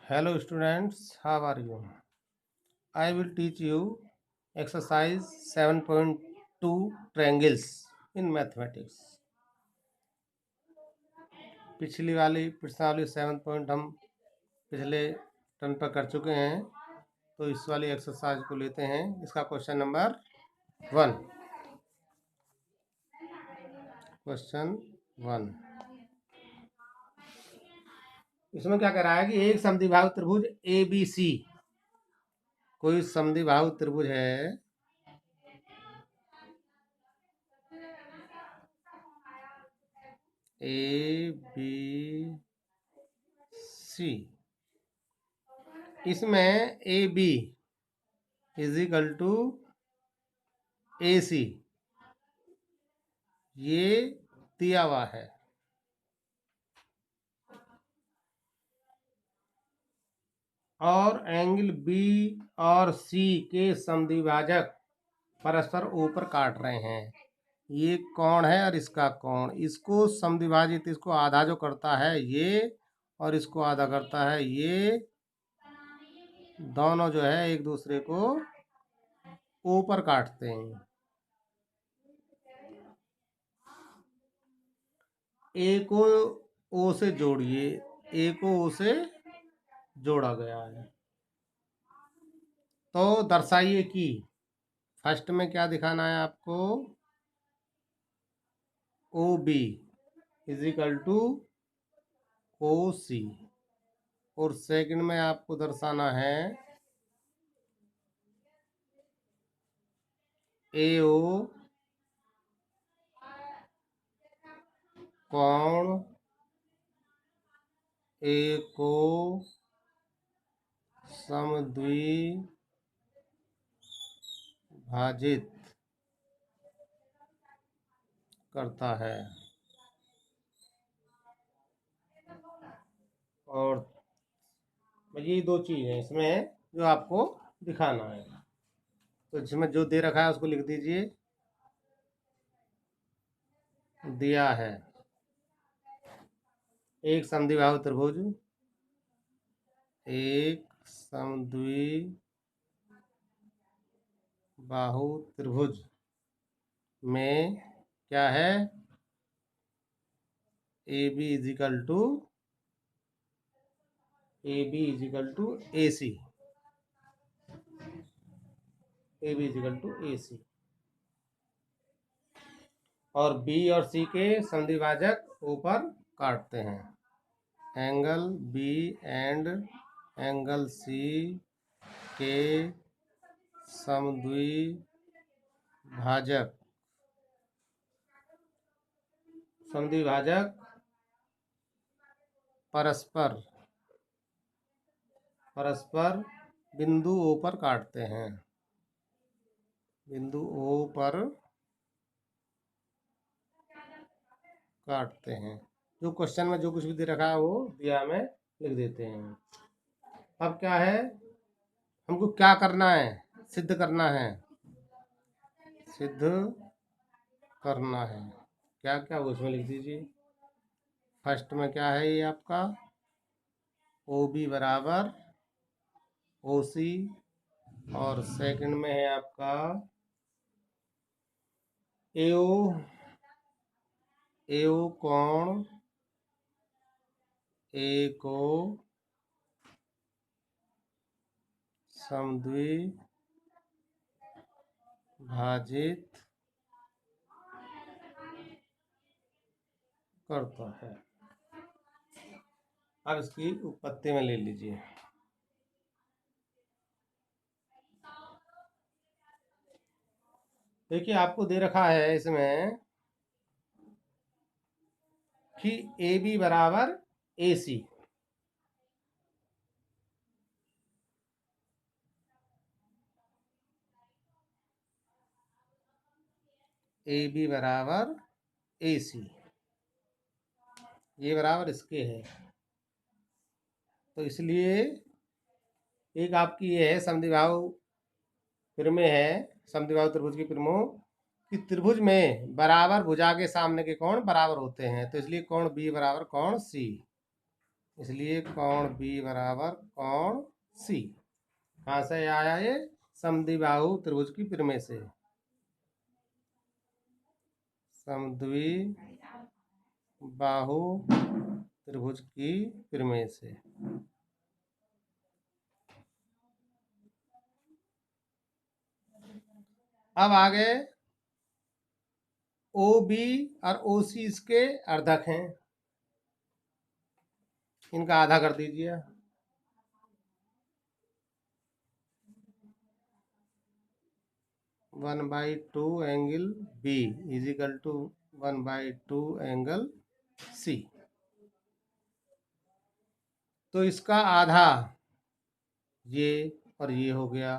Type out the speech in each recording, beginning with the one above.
Hello students, how are you? I will teach you exercise 7.2 triangles in mathematics. पिछली वाली प्रश्नावली 7 point हम पिछले टर्न पर कर चुके हैं, तो इस वाली एक्सरसाइज को लेते हैं। इसका क्वेश्चन नंबर 1। क्वेश्चन 1 इसमें क्या कह रहा है कि एक समद्विबाहु त्रिभुज ABC, कोई समद्विबाहु त्रिभुज है ABC, इसमें AB is equal to AC ये दिया हुआ है। और एंगल B और C के समद्विभाजक परस्पर ऊपर काट रहे हैं। ये कोण है और इसका कोण, इसको समद्विभाजित, इसको आधा जो करता है ये और इसको आधा करता है ये, दोनों जो है एक दूसरे को ऊपर काटते हैं। ए को ओ से जोड़िए, ए को ओ से जोड़ा गया है। तो दर्शाइए कि फर्स्ट में क्या दिखाना है आपको, O B is equal to O C, और सेकंड में आपको दर्शाना है ए ओ कोण ए को समद्विभाजित करता है। और ये दो चीज है इसमें जो आपको दिखाना है। तो जिसमें जो दे रखा है उसको लिख दीजिए। दिया है एक समद्विबाहु त्रिभुज, एक समद्विबाहु त्रिभुज में क्या है, A B is equal to A C, A B is equal to A C, और बी और सी के समद्विभाजक ऊपर काटते हैं। Angle B and angle C के समद्विभाजक परस्पर बिंदु ओ पर काटते हैं। बिंदु ओ पर काटते हैं। जो क्वेश्चन में जो कुछ भी दे रखा है वो दिया में लिख देते हैं। अब क्या है, हमको क्या करना है, सिद्ध करना है। सिद्ध करना है क्या क्या वो उसमें लिख दीजिए। फर्स्ट में क्या है, ये आपका ओ बी बराबर ओ सी, और सेकंड में है आपका ए ओ कोण ए को समद्विभाजित करता है। अब इसकी उत्पत्ति में ले लीजिए। देखिए आपको दे रखा है इसमें कि ए बी बराबर ए सी, ए बी बराबर ए सी, ये बराबर इसके है। तो इसलिए एक आपकी ये है समद्विबाहु प्रमेय है, समद्विबाहु त्रिभुज की प्रमेय कि त्रिभुज में बराबर भुजा के सामने के कोण बराबर होते हैं। तो इसलिए कोण बी बराबर कोण सी। इसलिए कोण बी बराबर कोण सी। कहाँ से आया ये? समद्विबाहु त्रिभुज की प्रमेय से। समद्विबाहु त्रिभुज की प्रमेय से। अब आगे ओ बी और ओ सी इसके अर्धक हैं, इनका आधा कर दीजिए। One by two angle B is equal to 1/2 angle C. तो इसका आधा ये और ये हो गया,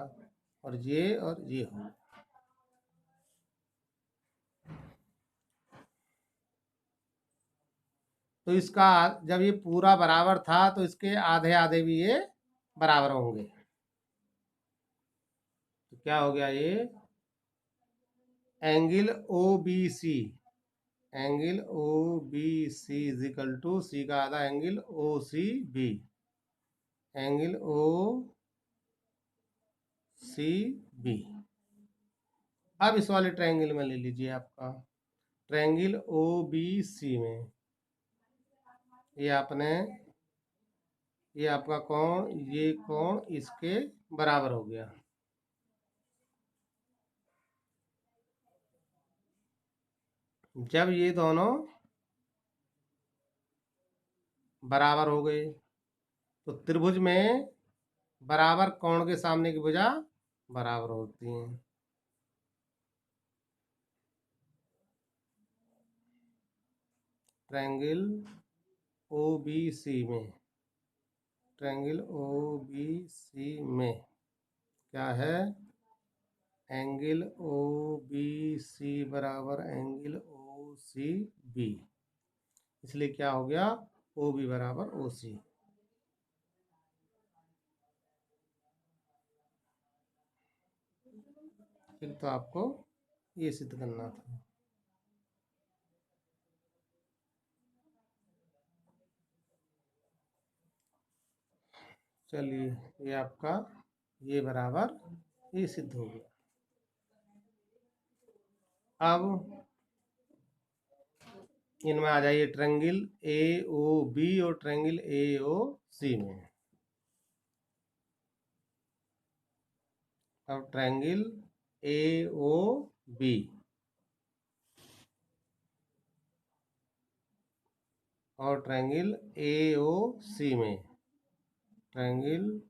और ये और ये हो गया। तो इसका जब ये पूरा बराबर था तो इसके आधे आधे भी ये बराबर होंगे। तो क्या हो गया ये? Angle O B C, angle O B C equal to C का आधा angle O C B, angle O C B. अब इस वाले ट्रायंगल में ले लीजिए आपका ट्रायंगल ओ बी सी में ये आपने ये आपका कोण, ये कोण इसके बराबर हो गया। जब ये दोनों बराबर हो गए तो त्रिभुज में बराबर कोण के सामने की भुजा बराबर होती हैं। ट्रायंगल ओ बी सी में, ट्रायंगल ओ बी सी में क्या है? एंगल ओ बी सी बराबर एंगल ओ सी बी। इसलिए क्या हो गया? ओ बी बराबर ओ सी। फिर तो आपको ये सिद्ध करना था। चलिए ये आपका ये बराबर ये सिद्ध हो गया। अब इनमें आ जाइए ट्रायंगल ए ओ बी और ट्रायंगल ए ओ सी में। अब ट्रायंगल ए ओ बी और ट्रायंगल ए ओ सी में, ट्रायंगल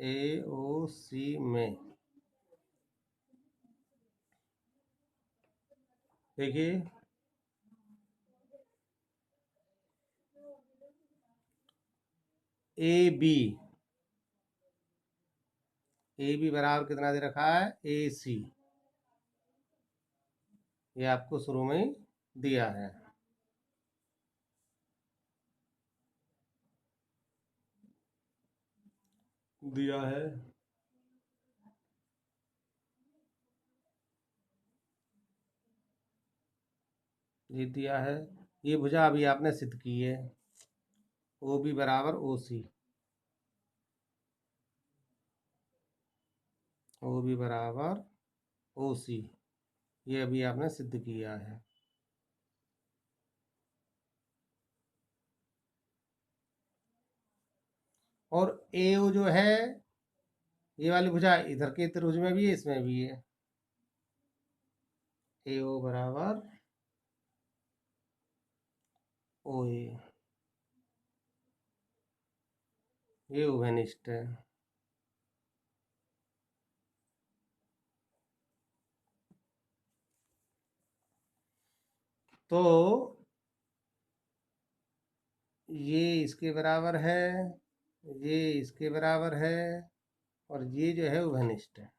ए ओ सी में देखिए ए बी बराबर कितना दे रखा है? ए सी। ये आपको शुरू में ही दिया है। दिया है ये दिया है। ये भुजा अभी आपने सिद्ध की है, ओ बी बराबर ओ सी, ओ बी बराबर ओ सी, ये अभी आपने सिद्ध किया है। और ए ओ जो है ये वाली भुजा इधर के त्रिभुज में भी है, इसमें भी है। ए ओ बराबर ओ ए, ये उभयनिष्ठ है। तो ये इसके बराबर है, ये इसके बराबर है, और ये जो है उभयनिष्ठ है।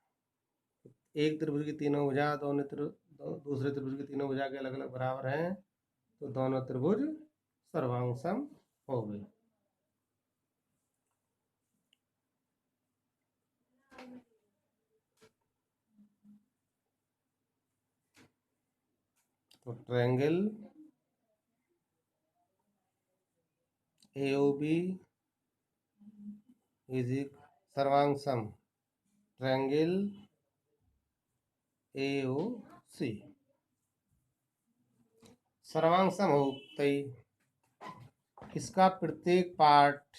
एक त्रिभुज की तीनों भुजा दूसरे त्रिभुज की तीनों भुजा के अलग अलग बराबर हैं, तो दोनों त्रिभुज सर्वांग सम हो गए। तो ट्रायंगल AOB इज सर्वांग सम ट्रायंगल AOC। सर्वांग सम हो तई इसका प्रत्येक पार्ट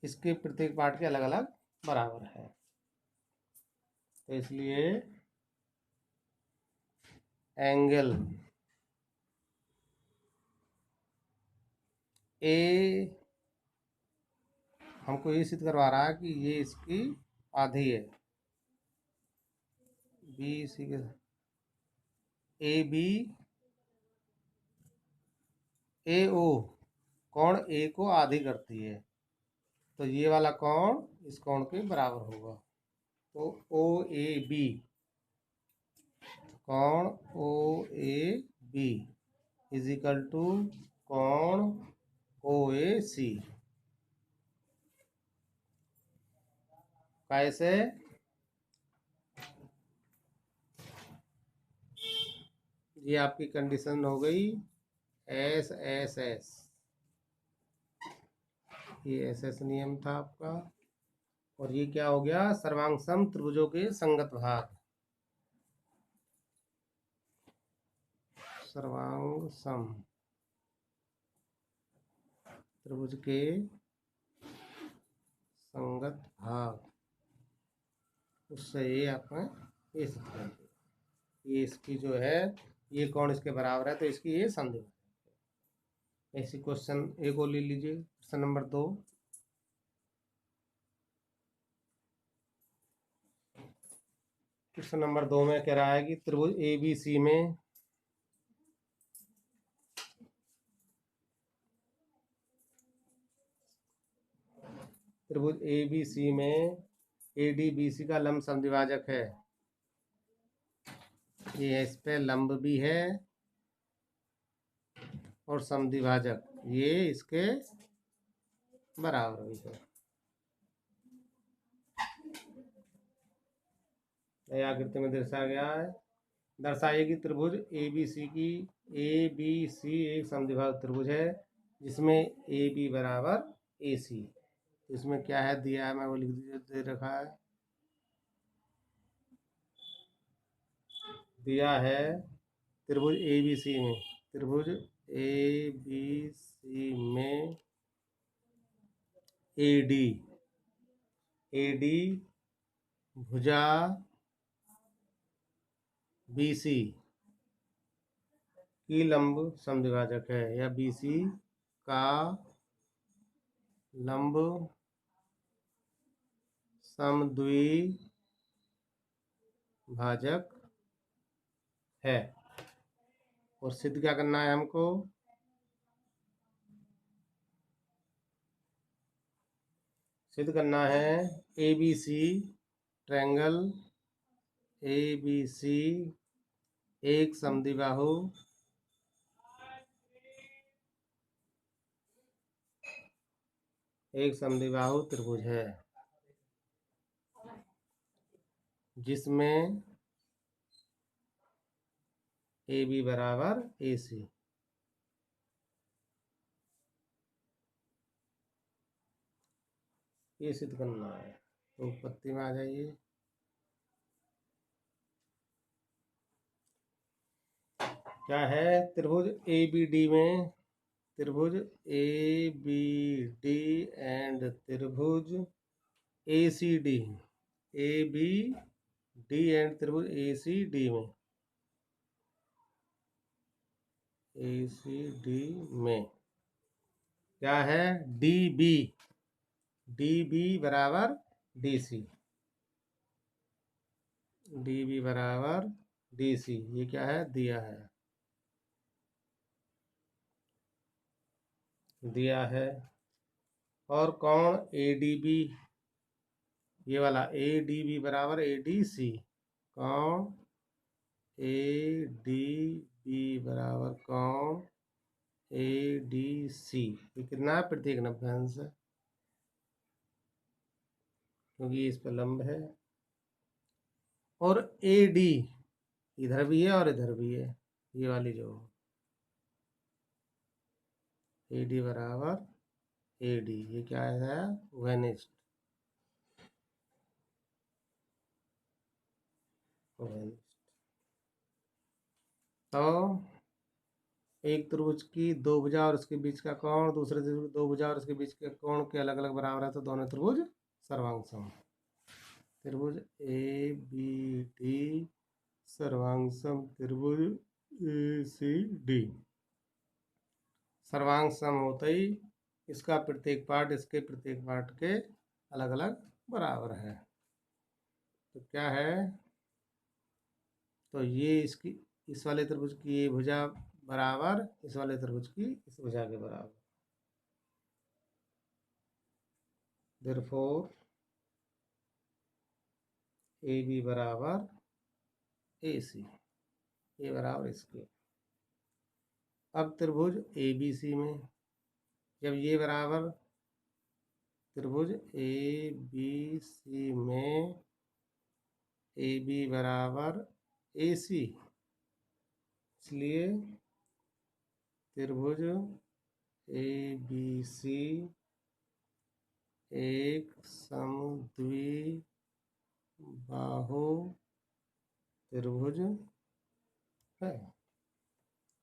इसके प्रत्येक पार्ट के अलग अलग बराबर है, तो इसलिए एंगल ए हमको ये सिद्ध करवा रहा है कि ये इसकी आधी है, बी सी के ए बी ए ओ कोण ए को आधी करती है, तो ये वाला कोण इस कोण के बराबर होगा। तो ओ ए बी कोण O A B is equal to कोण ओ ए सी। कैसे? ये आपकी कंडीशन हो गई एस एस एस, ये एस एस नियम था आपका। और ये क्या हो गया? सर्वांग सम त्रिभुजों के संगत भाग। सर्वांग सम त्रिभुज के संगत भाग, उससे ये आपने ये सिद्ध कर दिया। ये इसकी जो है ये कोण इसके बराबर है, तो इसकी ये संधि। ऐसी क्वेश्चन एक और ले लीजिए, क्वेश्चन नंबर 2। क्वेश्चन नंबर 2 में कह रहा है कि त्रिभुज ABC में त्रिभुज ABC में ADBC का लंब समद्विभाजक है। ये इस पे लंब भी है और समद्विभाजक, ये इसके बराबर भी है। नई आकृति में दर्शाया गया है, दर्शाइए कि त्रिभुज ABC एक समद्विभाजक त्रिभुज है जिसमें AB बराबर AC। इसमें क्या है दिया है, मैं वो लिख दे रखा है, दिया है त्रिभुज ABC में AD भुजा BC की लंब समद्विभाजक है, या BC का लंब समद्विभाजक है। और सिद्ध क्या करना है हमको? सिद्ध करना है ABC ट्रायंगल ABC एक समद्विबाहु त्रिभुज है जिसमें AB बराबर AC। ये सिद्ध करना है, तो उत्पत्ति में आ जाइए। क्या है? त्रिभुज ABD में त्रिभुज ABD एंड त्रिभुज ACD ABD एंड त्रिभुज ACD में क्या है? DB बराबर DC बराबर DC, ये क्या है दिया है। और कोण ADB, ये वाला ADB बराबर ADC, कोण ADB बराबर कोण ADC, ये कितना है? प्रत्येक 90 अंश है, क्योंकि इस पर लंब है। और AD इधर भी है और इधर भी है, ये वाली जो AD बराबर AD, ये क्या है? वेनिस्ड। तो एक त्रिभुज की दो भुजा और उसके बीच का कोण दूसरे त्रिभुज दो भुजा और उसके बीच के कोण के अलग अलग बराबर है, तो दोनों त्रिभुज सर्वांगसम। त्रिभुज ABD सर्वांगसम त्रिभुज ACD। सर्वांग सम होते ही इसका प्रत्येक पार्ट इसके प्रत्येक पार्ट के अलग अलग बराबर है। तो क्या है? तो ये इसकी इस वाले त्रिभुज की ये भुजा बराबर इस वाले त्रिभुज की इस भुजा के बराबर। देयरफॉर AB बराबर AC, ये बराबर इसके। अब त्रिभुज ABC में जब ये बराबर त्रिभुज ABC में AB बराबर AC, इसलिए त्रिभुज ABC एक समद्विबाहु त्रिभुज है।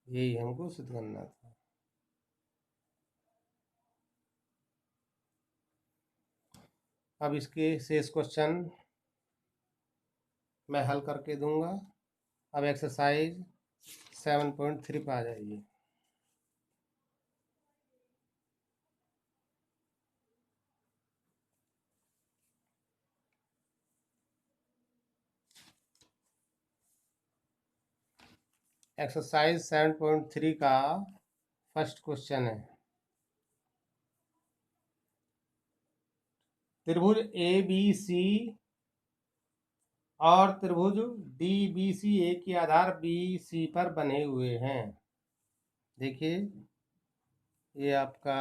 यही हमको सिद्ध करना था। अब इसके शेष क्वेश्चन मैं हल करके दूंगा। अब एक्सरसाइज 7.3 पे आ जाइए। एक्सरसाइज 7.3 का फर्स्ट क्वेश्चन है, त्रिभुज ABC और त्रिभुज DBC एक ही आधार BC पर बने हुए हैं। देखिए ये आपका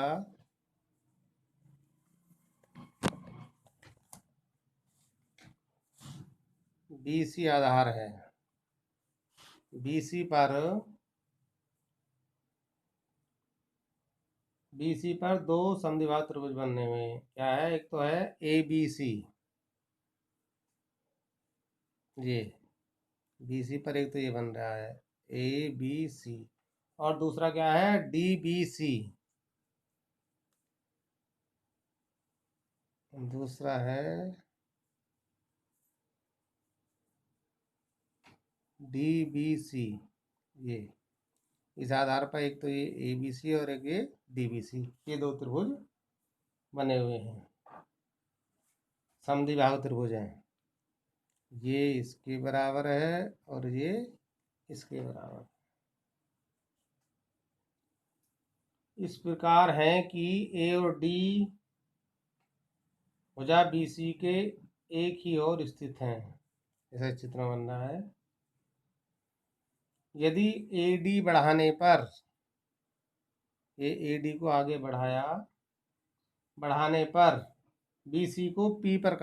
BC आधार है। BC पर दो समद्विबाहु त्रिभुज बनने में क्या है? एक तो है ABC, ये BC पर एक तो ये बन रहा है ABC, और दूसरा क्या है? DBC, दूसरा है DBC। ये इस आधार पर एक तो ये ABC और एक ये DBC, ये दो त्रिभुज बने हुए हैं, समद्विबाहु त्रिभुज हैं। ये इसके बराबर है और ये इसके बराबर। इस प्रकार है कि A और D भुजा BC के एक ही ओर स्थित हैं। ऐसा चित्र बन रहा है। यदि AD बढ़ाने पर, ये AD को आगे बढ़ाने पर BC को P पर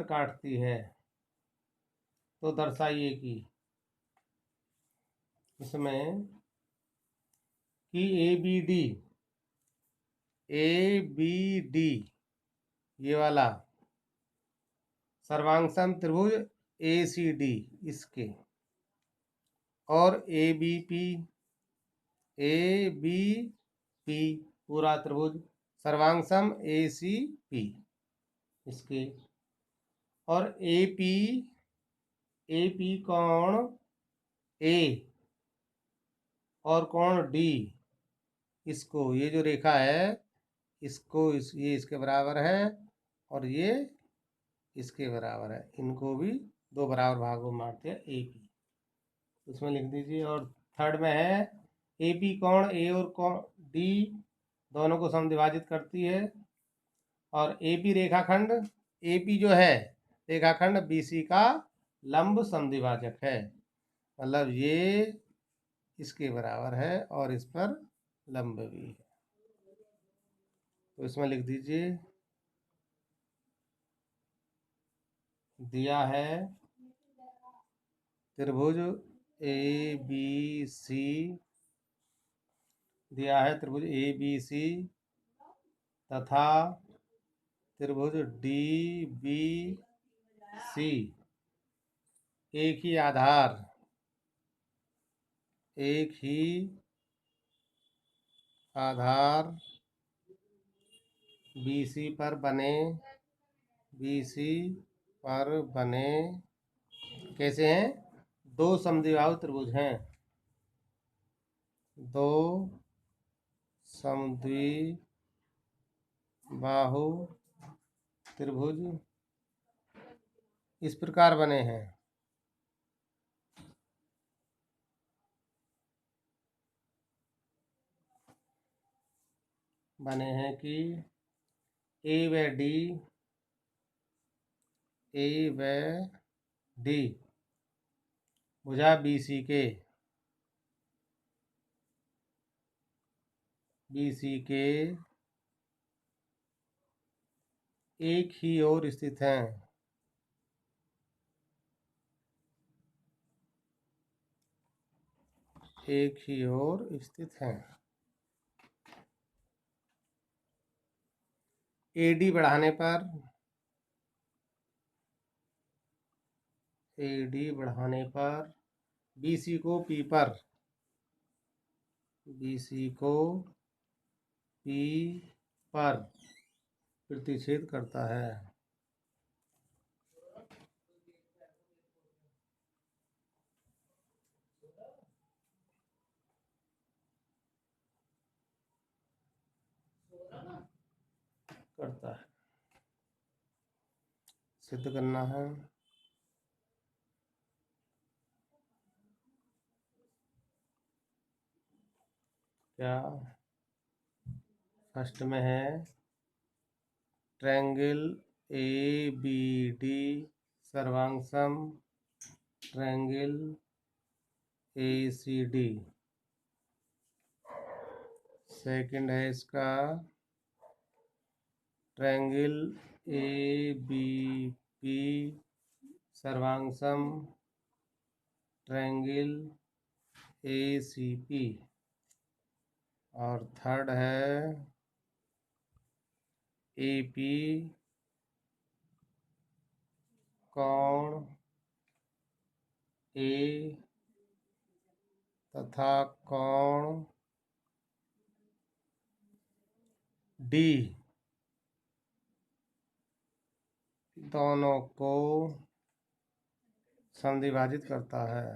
काटती है, तो दर्शाइए कि इसमें कि ABD ये वाला सर्वांगसम त्रिभुज ACD इसके, और ABP पूरा त्रिभुज सर्वांगसम ACP इसके, और AP कोण A और कोण D, इसको ये जो रेखा है इसको ये इसके बराबर है और ये इसके बराबर है, इनको भी दो बराबर भागों में बांटते हैं AP, इसमें लिख दीजिए। और थर्ड में है AP कोण A और कोण D दोनों को समद्विभाजित करती है, और AP रेखाखंड AP जो है रेखाखंड BC का लंब समद्विभाजक है, मतलब ये इसके बराबर है और इस पर लंब भी है। तो इसमें लिख दीजिए, दिया है त्रिभुज ABC दिया है त्रिभुज ए बी सी तथा त्रिभुज डी बी सी एक ही आधार BC पर बने कैसे हैं? दो समद्विबाहु त्रिभुज हैं। दो समद्विबाहु त्रिभुज इस प्रकार बने हैं। कि ए व डी भुजा BC के एक ही ओर स्थित हैं। AD बढ़ाने पर BC को P पर प्रतिच्छेद करता है। सिद्ध करना है। क्या फर्स्ट में है ट्रायंगल ABD सर्वांगसम ट्रायंगल ACD। सेकंड है इसका ट्रायंगल ABP सर्वांगसम ट्रायंगल ACP। और थर्ड है AP कोण A तथा कोण D दोनों को समद्विभाजित करता है।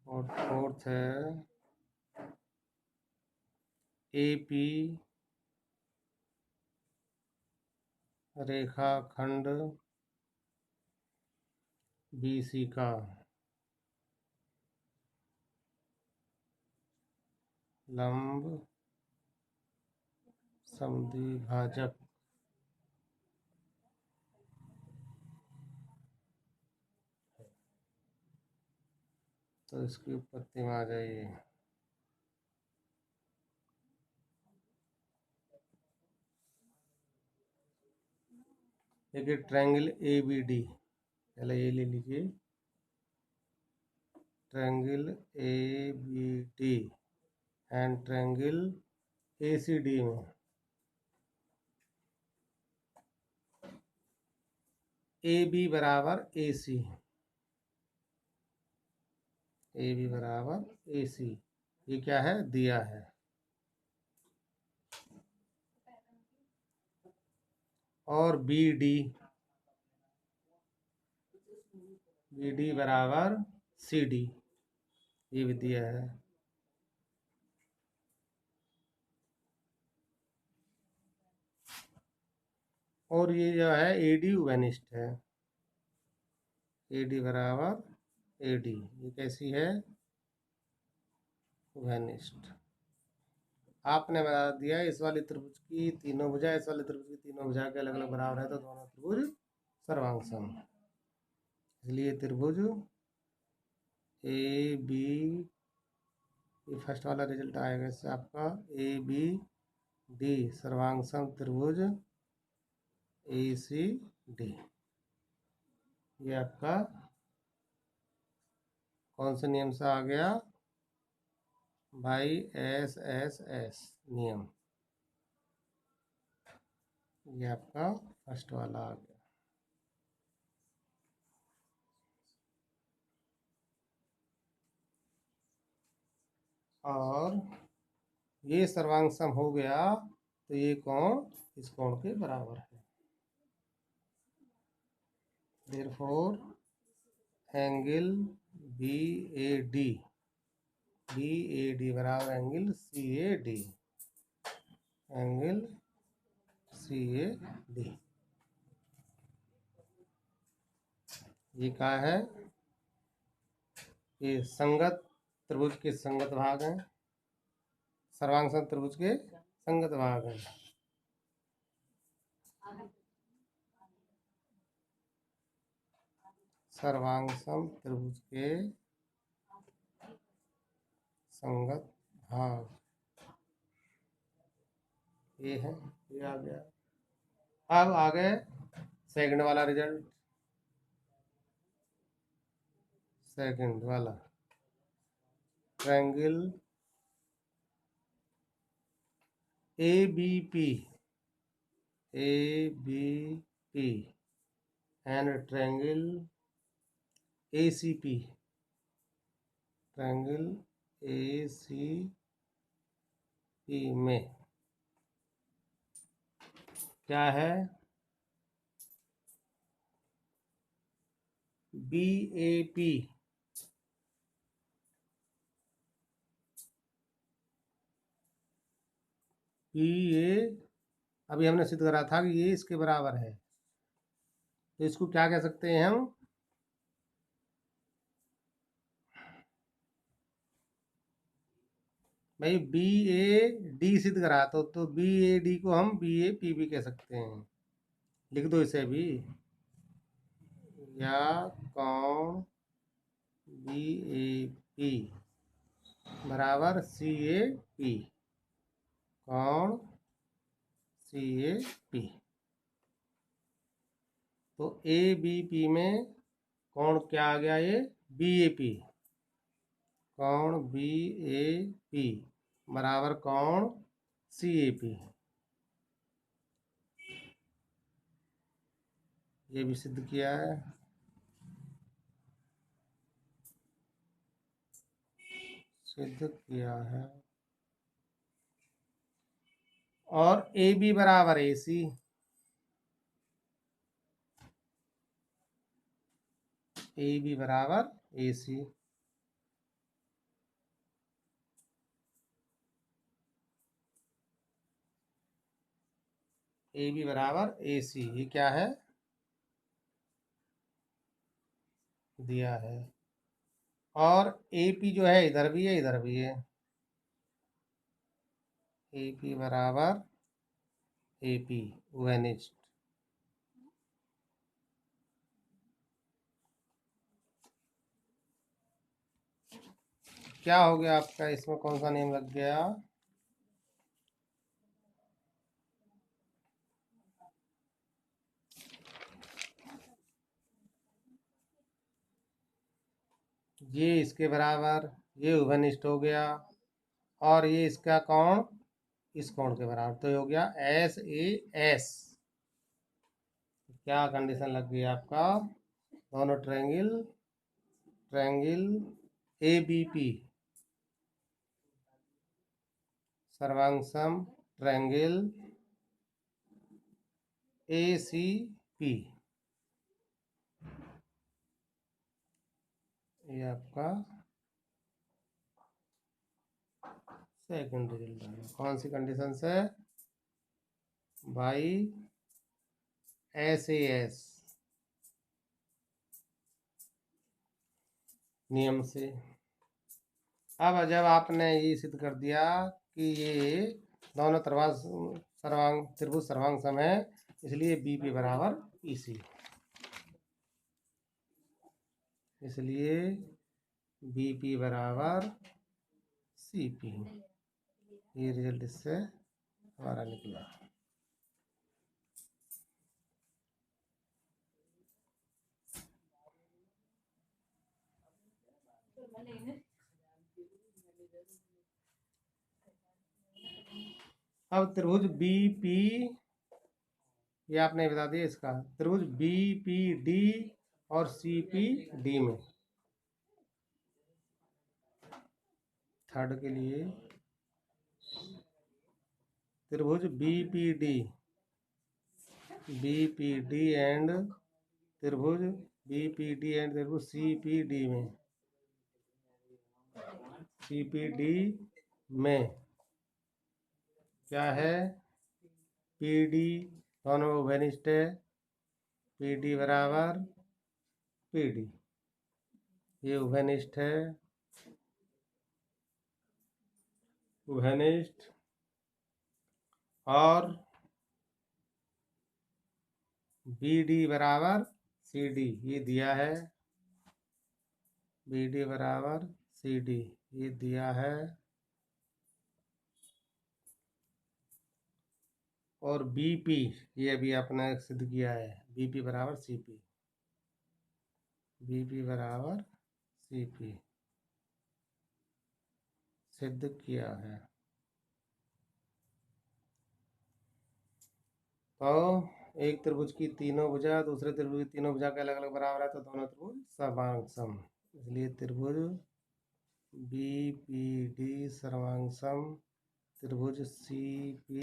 और फोर्थ है AP रेखाखंड BC का लंब समद्विभाजक। तो इसकी उत्पत्ति में आ जाइए। देखिए ट्रायंगल ABD पहले ये ले लीजिए। Triangle ABD and triangle ACD में AB बराबर AC ये क्या है? दिया है। और BD बराबर CD ये भी दिया है। और ये जो है AD उभयनिष्ठ है। AD बराबर AD ये कैसी है? उभयनिष्ठ। आपने बता दिया इस वाली त्रिभुज की तीनों भुजा इस वाली त्रिभुज की तीनों भुजा के अलग अलग बराबर है तो दोनों त्रिभुज सर्वांगसम। इसलिए त्रिभुज ABD ये फर्स्ट वाला रिजल्ट आएगा इससे आपका ए बी डी सर्वांग सम त्रिभुज ए सी डी। ये आपका कौन से नियम से आ गया भाई? एस एस एस नियम। ये आपका फर्स्ट वाला आ गया। और ये सर्वांग सम हो गया तो ये कोण इस कोण के बराबर है। Therefore angle B A D बराबर angle C A D, angle C A D. ये क्या है? ये संगत त्रिभुज के संगत भाग हैं, सर्वांग सम त्रिभुज के संगत भाग हैं। सर्वांग सम त्रिभुज के संगत भाग ये है। ये आ गया। अब आ गए सेकंड वाला रिजल्ट। सेकंड वाला triangle A B P and triangle A C P, triangle A C P में क्या है? बी ए पी ये अभी हमने सिद्ध करा था कि ये इसके बराबर है, तो इसको क्या कह सकते हैं हम? भाई बी ए डी सिद्ध करा तो बी ए डी को हम बी ए पी भी कह सकते हैं। लिख दो इसे भी, या कौन बी ए पी बराबर सी ए पी, कौन सी ए पी। तो ए बी पी में कौन क्या आ गया? ये बी ए पी, कौन बी ए पी बराबर कौन सी ए पी। ये भी सिद्ध किया है। सिद्ध किया है। और ए बी बराबर ए सी, ए बी बराबर ए सी। ए बी बराबर ए सी, ये क्या है? दिया है। और ए पी जो है इधर भी है इधर भी है, ए पी बराबर ए पी वेनिस्ट। क्या हो गया आपका? इसमें कौन सा नियम लग गया? ये इसके बराबर, ये उभयनिष्ठ हो गया, और ये इसका कोण इस कोण के बराबर, तो हो गया एस ए एस। क्या कंडीशन लग गई आपका? दोनों ट्रायंगल ए बी पी सर्वांग सम ट्रायंगल ए सी पी, ये आपका सेकंड रिजल्ट आया। कौन सी कंडीशन से भाई? एस ए एस नियम से। अब जब आपने ये सिद्ध कर दिया कि ये दोनों त्रिभुज सर्वांग सम है, इसलिए बी पी बराबर ई सी, इसलिए बी पी बराबर सी पी। ये रिजल्ट इससे हमारा निकला। अब त्रिभुज बी पी, ये आपने बता दिया इसका, त्रिभुज बी पी डी और सी पी डी में, थर्ड के लिए त्रिभुज बी पी डी एंड त्रिभुज बी पी डी एंड त्रिभुज सी पी डी में, सी पी डी में क्या है, पी डी दोनों उभयनिष्ठ है, पी डी बराबर पी डी, ये उभयनिष्ठ है, उभयनिष्ठ, और बी डी बराबर सी डी, ये दिया है, बी डी बराबर सी डी ये दिया है, और बी पी ये अभी आपने सिद्ध किया है, बी पी बराबर सी पी, बी पी बराबर सी पी सिद्ध किया है। तो एक त्रिभुज की तीनों भुजा दूसरे त्रिभुज की तीनों भुजा के अलग अलग बराबर है, तो दोनों त्रिभुज सर्वांग सम, इसलिए त्रिभुज बी पी डी सर्वांग सम त्रिभुज सी पी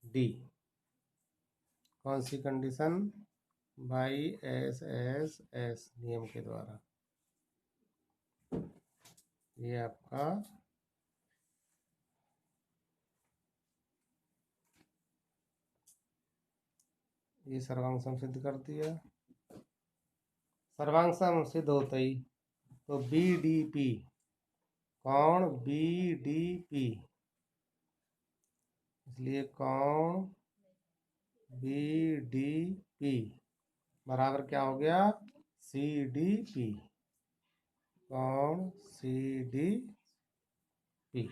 डी। कौन सी condition, by S S S नियम के द्वारा। ये आपका ये सर्वांग सम सिद्ध कर दिया। सर्वांग सम सिद्ध होता ही तो बी डी पी, कौन बी डी पी, इसलिए कौन बी डी पी बराबर क्या हो गया, सी डी पी, कौन सी डी पी।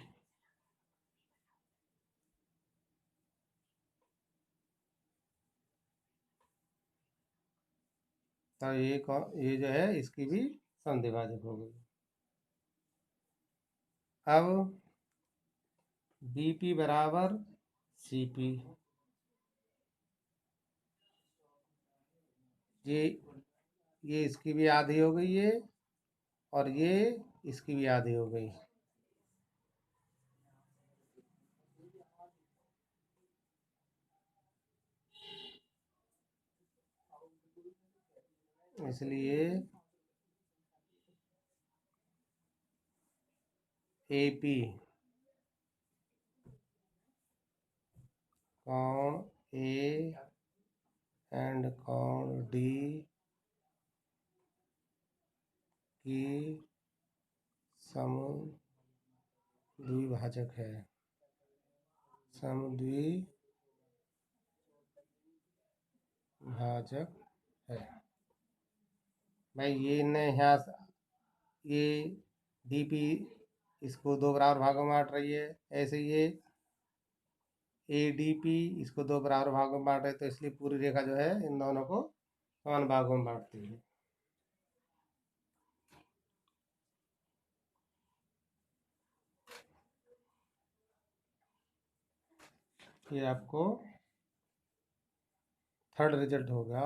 तो ये जो है इसकी भी संधिभाजक हो गई। अब बी पी बराबर सी पी, ये इसकी भी आधी हो गई है और ये इसकी भी आधी हो गई, इसलिए ए पी कोण ए एंड कोण डी की समद्विभाजक है, समद्विभाजक है। भाई ये न यहाँ ये डी पी इसको दो बराबर भागों में बांट रही है, ऐसे ये ए डी पी इसको दो बराबर भागों में बांट रहे, तो इसलिए पूरी रेखा जो है इन दोनों को समान भागों में बांटती है। ये आपको थर्ड रिजल्ट होगा।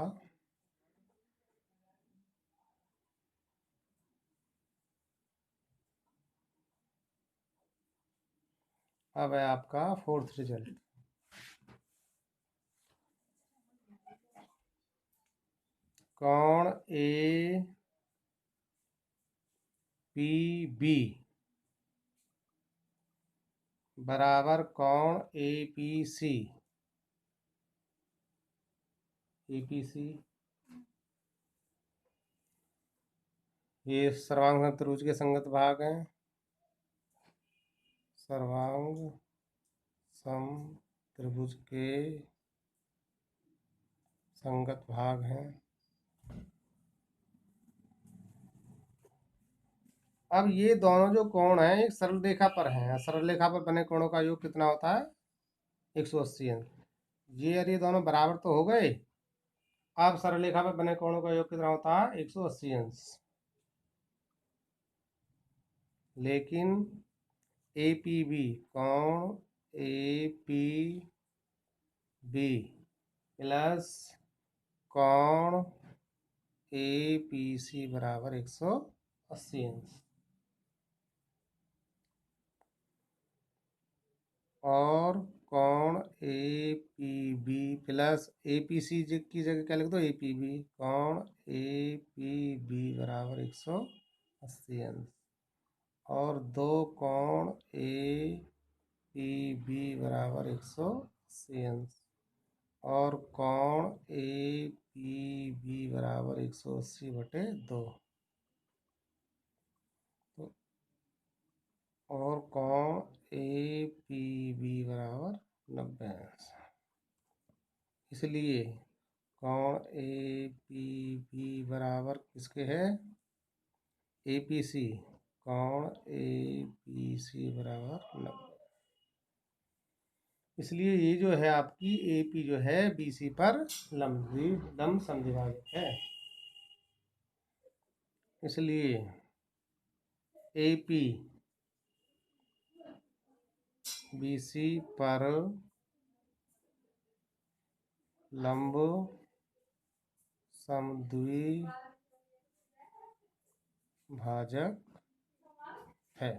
अब है आपका फोर्थ रिजल्ट। कोण ए पी बी बराबर कोण A P C, A P C ये सर्वांग त्रिभुज के संगत भाग हैं, सर्वांग सम त्रिभुज के संगत भाग हैं। अब ये दोनों जो कोण हैं एक सरल रेखा पर हैं, सरल रेखा पर बने कोणों का योग कितना होता है 180 अंश। ये और ये दोनों बराबर तो हो गए। अब सरल रेखा पर बने कोणों का योग कितना होता है 180 अंश। लेकिन APB कोण APB प्लस कोण APC बराबर 180 अंश। और कोण APB प्लस APC की जगह क्या लिख दो APB, कोण APB बराबर 180 अंश। और दो कोण APB बराबर 180 अंश और कोण APB बराबर 180/2। तो और कोण APB बराबर 90 अंश। इसलिए कोण APB बराबर किसके है APC, कोण APC बराबर 90। इसलिए ये जो है आपकी AP जो है BC पर लंब समद्विभाजक है। इसलिए AP BC पर लंब समद्विभाजक है।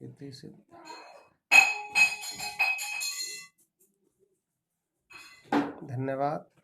इति सिद्ध। धन्यवाद।